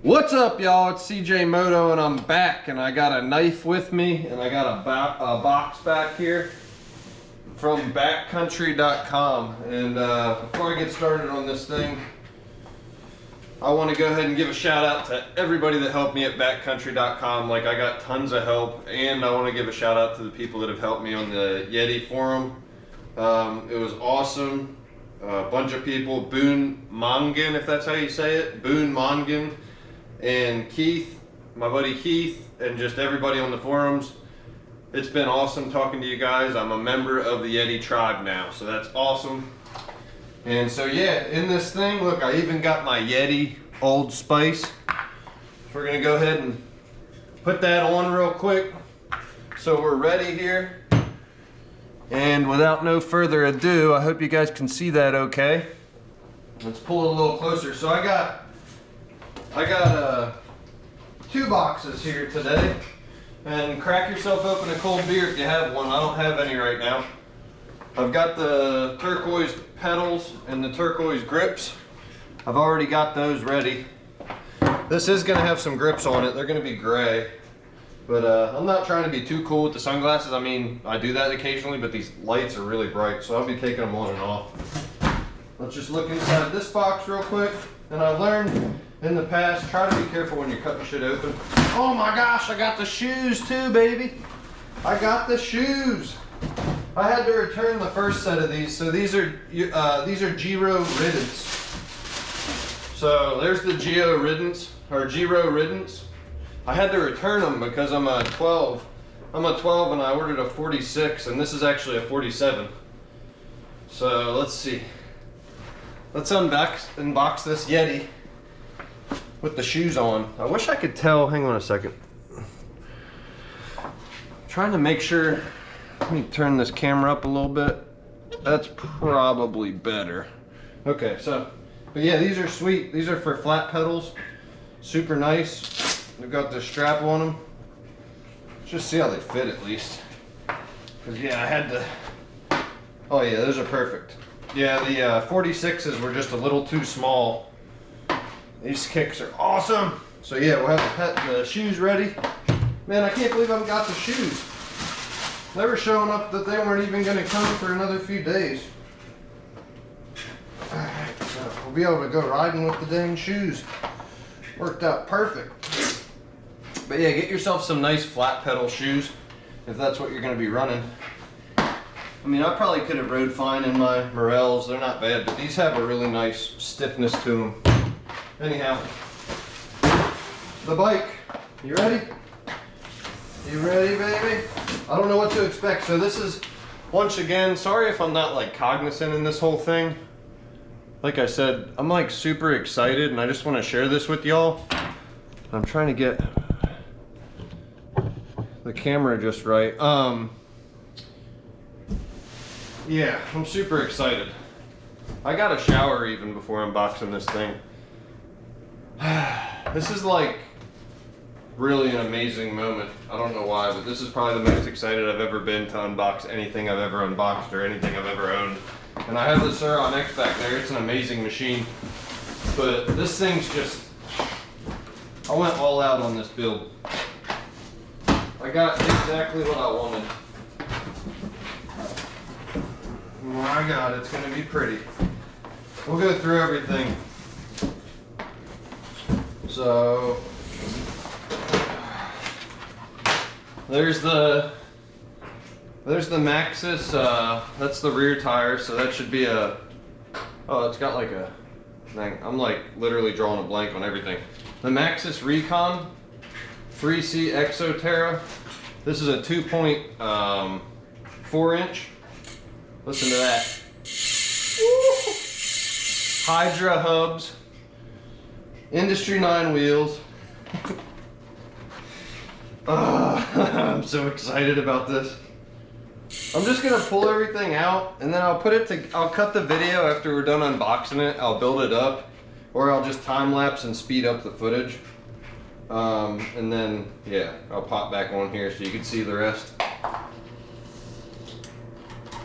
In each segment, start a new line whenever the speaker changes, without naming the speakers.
What's up, y'all? It's CJ Moto, and I'm back, and I got a knife with me, and I got a box back here from backcountry.com. And before I get started on this thing, I want to go ahead and give a shout out to everybody that helped me at backcountry.com. Like, I got tons of help, and I want to give a shout out to the people that have helped me on the Yeti forum. It was awesome. A bunch of people, Boone Mongan, if that's how you say it, Boone Mongan, and Keith, my buddy Keith, and just everybody on the forums. It's been awesome talking to you guys. I'm a member of the Yeti tribe now, so that's awesome. And so yeah, in this thing, look, I even got my Yeti Old Spice. We're gonna go ahead and put that on real quick, so we're ready here. And without no further ado, I hope you guys can see that okay. Let's pull it a little closer. So I got 2 boxes here today, and crack yourself open a cold beer if you have one. I don't have any right now. I've got the turquoise pedals and the turquoise grips. I've already got those ready. This is gonna have some grips on it. They're gonna be gray, but I'm not trying to be too cool with the sunglasses. I mean, I do that occasionally, but these lights are really bright, so I'll be taking them on and off. Let's just look inside this box real quick. And I've learned in the past, try to be careful when you're cutting shit open. Oh my gosh, I got the shoes too, baby. I got the shoes. I had to return the first set of these. So these are Giro Riddance. So there's the Giro Riddance, or Giro Riddance. I had to return them because I'm a 12. I'm a 12 and I ordered a 46, and this is actually a 47. So let's see. Let's unbox this Yeti with the shoes on. I wish I could tell, hang on a second. I'm trying to make sure, let me turn this camera up a little bit. That's probably better. Okay, so, but yeah, these are sweet. These are for flat pedals. Super nice. They've got the strap on them. Let's just see how they fit at least. Cause yeah, I had to, oh yeah, those are perfect. Yeah, the 46s were just a little too small. These kicks are awesome. So yeah, we'll have the shoes ready. Man, I can't believe I've got the shoes. They were showing up that they weren't even gonna come for another few days. Alright, so we'll be able to go riding with the dang shoes. Worked out perfect. But yeah, get yourself some nice flat pedal shoes if that's what you're gonna be running. I mean, I probably could have rode fine in my Morels. They're not bad, but these have a really nice stiffness to them. Anyhow, the bike. You ready? You ready, baby? I don't know what to expect. So this is, once again, sorry if I'm not like cognizant in this whole thing. Like I said, I'm like super excited and I just want to share this with y'all. I'm trying to get the camera just right. Yeah, I'm super excited. I got a shower even before unboxing this thing. This is like really an amazing moment. I don't know why, but this is probably the most excited I've ever been to unbox anything I've ever unboxed or anything I've ever owned. And I have the SRAM X back there. It's an amazing machine. But this thing's just, I went all out on this build. I got exactly what I wanted. My God, it's gonna be pretty. We'll go through everything. So, there's the Maxxis, that's the rear tire, so that should be a, oh, it's got like a, I'm like literally drawing a blank on everything. The Maxxis Recon 3C Exoterra. This is a 2.4 inch. Listen to that. Woo! Hydra hubs. Industry 9 wheels. I'm so excited about this. I'm just gonna pull everything out and then I'll cut the video after we're done unboxing it. I'll build it up, or I'll just time lapse and speed up the footage. And then, yeah, I'll pop back on here so you can see the rest.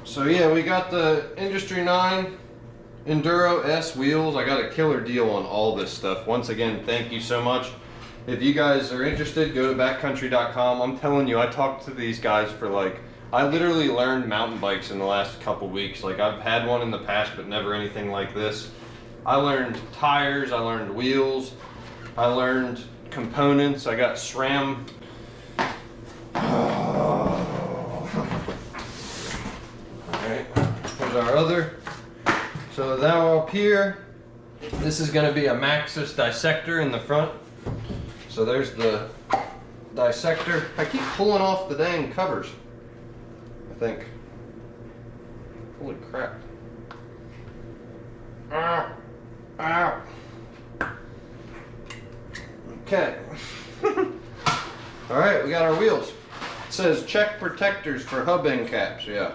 So yeah, we got the Industry 9 Enduro S wheels. I got a killer deal on all this stuff. Once again, thank you so much. If you guys are interested, go to backcountry.com. I'm telling you, I talked to these guys for like, I literally learned mountain bikes in the last couple weeks. Like, I've had one in the past, but never anything like this. I learned tires, I learned wheels, I learned components. I got SRAM. Alright, here's our other. So now up here, this is going to be a Maxxis dissector in the front. So there's the dissector. I keep pulling off the dang covers, I think. Holy crap. Ow. Ow. Okay. Alright, we got our wheels. It says check protectors for hub end caps. Yeah.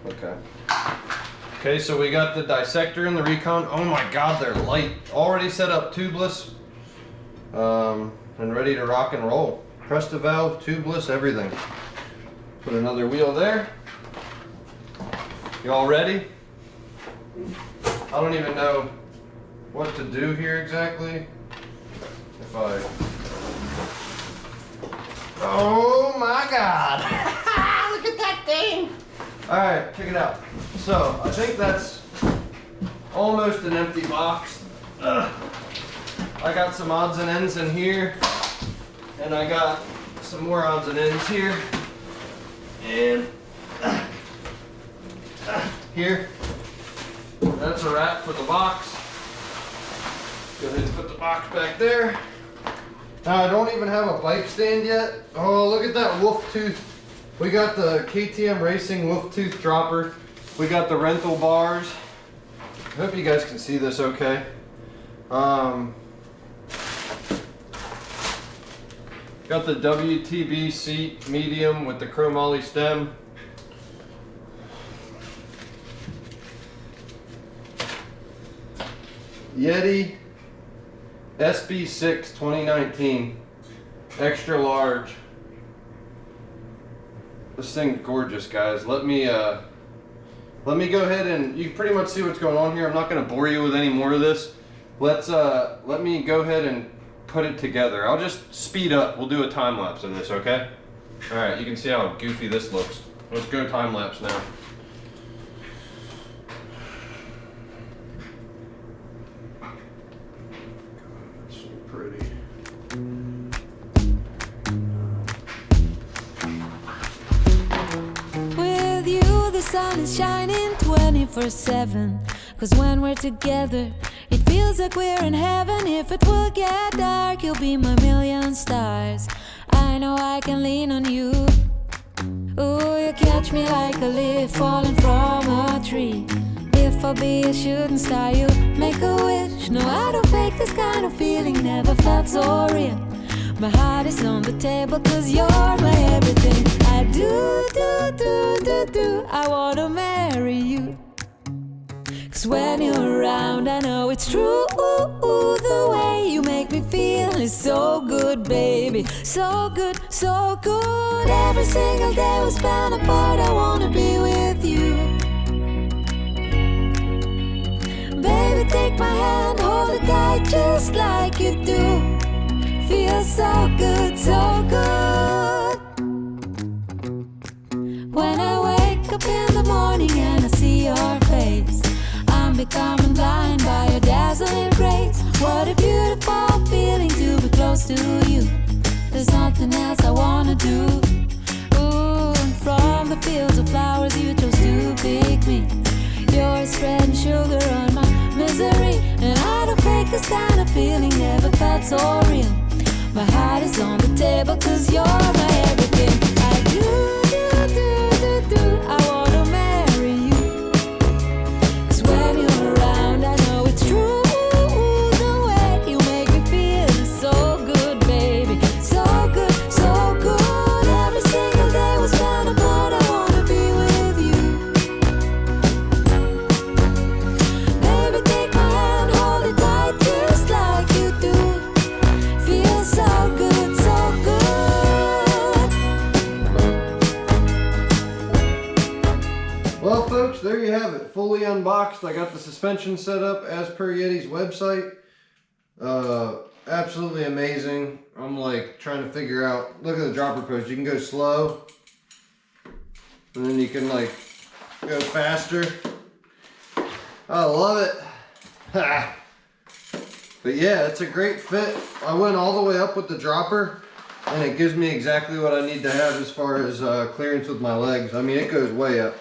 Okay. Okay, so we got the dissector and the Recon. Oh my god, they're light. Already set up tubeless. And ready to rock and roll. Press the valve, tubeless, everything. Put another wheel there. You all ready? I don't even know what to do here exactly. If I... Oh my god! Look at that thing! Alright, check it out. So, I think that's almost an empty box. I got some odds and ends in here, and I got some more odds and ends here, and here. That's a wrap for the box. Go ahead and put the box back there. Now, I don't even have a bike stand yet. Oh, look at that wolf tooth. We got the KTM Racing wolf tooth dropper. We got the rental bars. I hope you guys can see this okay. Got the WTB seat medium with the chromoly stem. Yeti SB6 2019 extra large. This thing's gorgeous, guys. Let me go ahead and you can pretty much see what's going on here. I'm not going to bore you with any more of this. Let me go ahead and put it together. I'll just speed up. We'll do a time lapse of this, okay? All right, you can see how goofy this looks. Let's go time lapse now. That's so pretty.
With you, the sun is shining 24/7. 'Cause when we're together, it feels like we're in heaven. If it will get dark, you'll be my million stars. I know I can lean on you. Ooh, you catch me like a leaf falling from a tree. If I'll be a shooting star, you make a wish. No, I don't fake this kind of feeling, never felt so real. My heart is on the table 'cause you're my everything. I do, I wanna marry you. 'Cause when you're around, I know it's true. The way you make me feel is so good, baby. So good, so good. Every single day we spend apart, I wanna be with you. Baby, take my hand, hold it tight just like you do. Feels so good, so good. When I wake up in the morning and I see your face, I'm becoming blind by your dazzling grace. What a beautiful feeling to be close to you. There's nothing else I wanna do. Ooh, and from the fields of flowers you chose to pick me. You're spreading sugar on my misery, and I don't fake this kind of feeling, never felt so real. My heart is on the table 'cause you're my everything. I do, I wanna marry you. 'Cause when you're around, I know it's true. The way you make me feel is so good, baby. So good, so good. Every single day we spend apart, I wanna be with you. Baby, take my hand, hold it tight just like you do. Feels so good, so good.
have it, fully unboxed. I got the suspension set up as per Yeti's website. Absolutely amazing. I'm like trying to figure out, look at the dropper post. You can go slow, and then you can like go faster. I love it. But yeah, it's a great fit. I went all the way up with the dropper, and it gives me exactly what I need to have as far as clearance with my legs. I mean, it goes way up.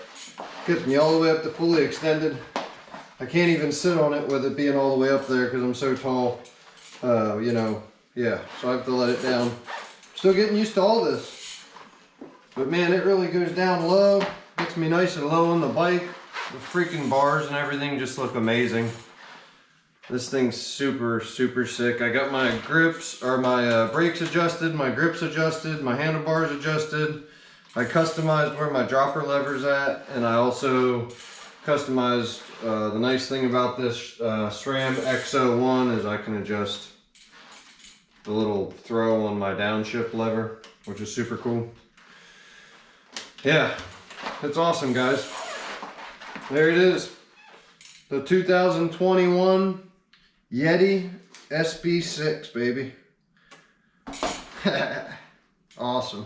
Gets me all the way up to fully extended. I can't even sit on it with it being all the way up there because I'm so tall. You know, yeah, so I have to let it down. Still getting used to all this. But man, it really goes down low. Gets me nice and low on the bike. The freaking bars and everything just look amazing. This thing's super, super sick. I got my grips, or my brakes adjusted, my grips adjusted, my handlebars adjusted. I customized where my dropper lever's at, and I also customized, the nice thing about this SRAM X01 is I can adjust the little throw on my downshift lever, which is super cool. Yeah, it's awesome, guys. There it is. The 2021 Yeti SB6, baby. Awesome.